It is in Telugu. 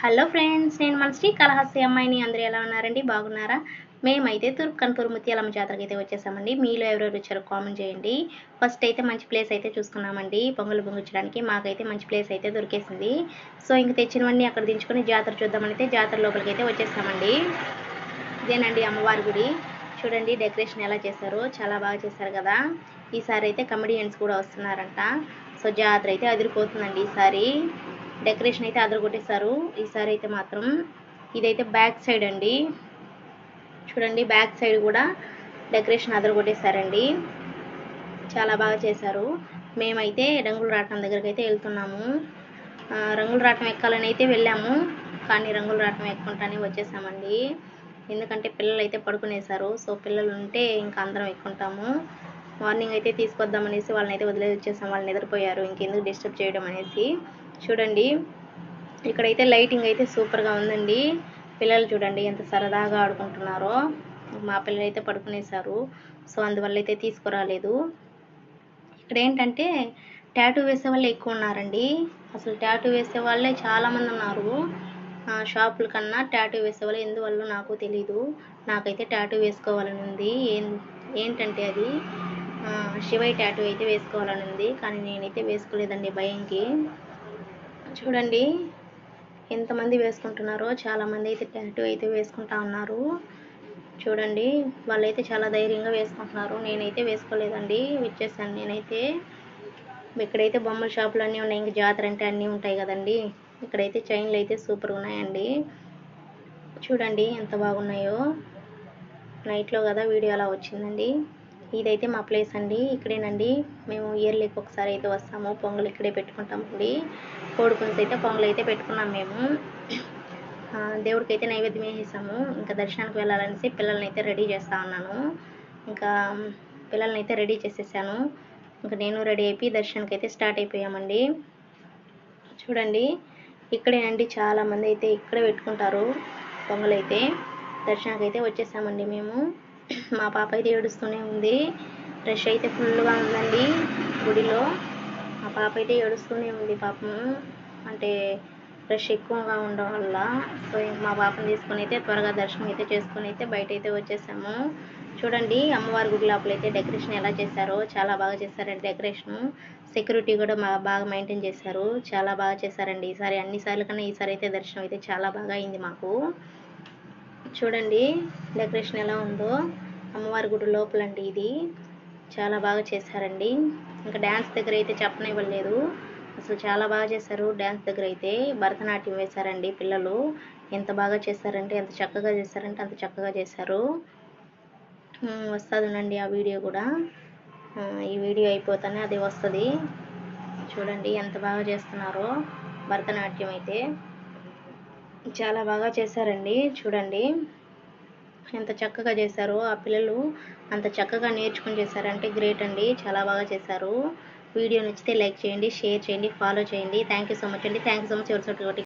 హలో ఫ్రెండ్స్, నేను మన శ్రీకాళహస్తి అమ్మాయిని. అందరూ ఎలా ఉన్నారండి? బాగున్నారా? మేమైతే తూర్పు కన్పూర్ ముత్యాలమ్మ జాతరకి అయితే వచ్చేసామండి. మీలో ఎవరెవరు వచ్చారో కామెంట్ చేయండి. ఫస్ట్ అయితే మంచి ప్లేస్ అయితే చూసుకున్నామండి పొంగలు పొంగించడానికి. మాకైతే మంచి ప్లేస్ అయితే దొరికేసింది. సో ఇంక తెచ్చినవన్నీ అక్కడ దించుకొని జాతర చూద్దామని అయితే జాతర లోపలికి అయితే వచ్చేసామండి. ఇదేనండి అమ్మవారి గుడి. చూడండి డెకరేషన్ ఎలా చేశారో, చాలా బాగా చేశారు కదా. ఈసారి అయితే కమెడియన్స్ కూడా వస్తున్నారంట. సో జాతర అయితే అదిరిపోతుందండి ఈసారి. డెకరేషన్ అయితే అదరగొట్టేశారు ఈసారి అయితే మాత్రం. ఇదైతే బ్యాక్ సైడ్ అండి. చూడండి బ్యాక్ సైడ్ కూడా డెకరేషన్ అదరగొట్టేశారండి. చాలా బాగా చేశారు. మేమైతే రంగుల రాట్నం దగ్గరికి అయితే వెళ్తున్నాము. రంగుల రాట్నం ఎక్కాలని అయితే వెళ్ళాము, కానీ రంగుల రాట్నం ఎక్కుంటానే వచ్చేసామండి. ఎందుకంటే పిల్లలు అయితే పడుకునేశారు. సో పిల్లలు ఉంటే ఇంకా అందరం ఎక్కుంటాము. మార్నింగ్ అయితే తీసుకొద్దామనేసి వాళ్ళని అయితే వదిలేసి వచ్చేసాం. వాళ్ళు నిద్రపోయారు, ఇంకెందుకు డిస్టర్బ్ చేయడం అనేసి. చూడండి ఇక్కడైతే లైటింగ్ అయితే సూపర్గా ఉందండి. పిల్లలు చూడండి ఎంత సరదాగా ఆడుకుంటున్నారో. మా పిల్లలు అయితే పడుకునేశారు, సో అందువల్ల అయితే తీసుకురాలేదు. ఇక్కడ ఏంటంటే టాటూ వేసే వాళ్ళే ఎక్కువ ఉన్నారండి. అసలు టాటూ వేసే వాళ్ళే చాలామంది ఉన్నారు. షాపుల కన్నా టాటూ వేసే వాళ్ళు ఎందువల్ల నాకు తెలీదు. నాకైతే టాటూ వేసుకోవాలని ఉంది. ఏంటంటే అది శివయ్య టాటూ అయితే వేసుకోవాలని ఉంది, కానీ నేనైతే వేసుకోలేదండి భయంకి. చూడండి ఎంతమంది వేసుకుంటున్నారో. చాలామంది అయితే టాటూ అయితే వేసుకుంటా ఉన్నారు. చూడండి వాళ్ళైతే చాలా ధైర్యంగా వేసుకుంటున్నారు. నేనైతే వేసుకోలేదండి, వచ్చేసాను నేనైతే. ఇక్కడైతే బొమ్మల షాపులు అన్నీ ఉన్నాయి. ఇంక జాతర అంటే అన్నీ ఉంటాయి కదండి. ఇక్కడైతే చైన్లు అయితే సూపర్గా ఉన్నాయండి. చూడండి ఎంత బాగున్నాయో. నైట్లో కదా వీడియో అలా వచ్చిందండి. ఇదైతే మా ప్లేస్ అండి. ఇక్కడేనండి మేము ఇయర్లీకి ఒకసారి అయితే వస్తాము. పొంగల్ ఇక్కడే పెట్టుకుంటామండి. కోడి పులుసు అయితే పొంగల్ అయితే పెట్టుకున్నాం మేము. దేవుడికి అయితే నైవేద్యం వేసేసాము. ఇంకా దర్శనానికి వెళ్ళాలనేసి పిల్లల్ని అయితే రెడీ చేస్తూ ఉన్నాను. ఇంకా పిల్లల్ని అయితే రెడీ చేసేసాను. ఇంకా నేను రెడీ అయిపోయి దర్శనానికి అయితే స్టార్ట్ అయిపోయామండి. చూడండి ఇక్కడేనండి చాలామంది అయితే ఇక్కడే పెట్టుకుంటారు పొంగల్ అయితే. దర్శనానికి అయితే వచ్చేసామండి మేము. మా పాప అయితే ఏడుస్తూనే ఉంది. రష్ అయితే ఫుల్గా ఉందండి గుడిలో. మా పాప అయితే ఏడుస్తూనే ఉంది పాపం. అంటే రష్ ఎక్కువగా ఉండడం వల్ల. సో మా పాపను తీసుకొని అయితే త్వరగా దర్శనం అయితే చేసుకొని అయితే బయట అయితే వచ్చేసాము. చూడండి అమ్మవారి గుడి లోపల అయితే డెకరేషన్ ఎలా చేశారో, చాలా బాగా చేశారండి డెకరేషను. సెక్యూరిటీ కూడా బాగా మెయింటైన్ చేశారు. చాలా బాగా చేశారండి ఈసారి. అన్నిసార్లు కన్నా ఈసారి అయితే దర్శనం అయితే చాలా బాగా అయింది మాకు. చూడండి డెకరేషన్ ఎలా ఉందో. అమ్మవారి గుడి లోపలండి ఇది. చాలా బాగా చేశారండి. ఇంకా డ్యాన్స్ దగ్గర అయితే చెప్పనివ్వలేదు. అసలు చాలా బాగా చేశారు. డ్యాన్స్ దగ్గర అయితే భరతనాట్యం వేశారండి పిల్లలు. ఎంత బాగా చేశారంటే, ఎంత చక్కగా చేశారంటే అంత చక్కగా చేశారు. వస్తుందండి ఆ వీడియో కూడా. ఈ వీడియో అయిపోతానే అది వస్తుంది. చూడండి ఎంత బాగా చేస్తున్నారో భరతనాట్యం అయితే. చాలా బాగా చేశారండి. చూడండి ఎంత చక్కగా చేశారో ఆ పిల్లలు. అంత చక్కగా నేర్చుకుని చేశారంటే గ్రేట్ అండి. చాలా బాగా చేశారు. వీడియో నచ్చితే లైక్ చేయండి, షేర్ చేయండి, ఫాలో చేయండి. థ్యాంక్ యూ సో మచ్ అండి. Thank you so much.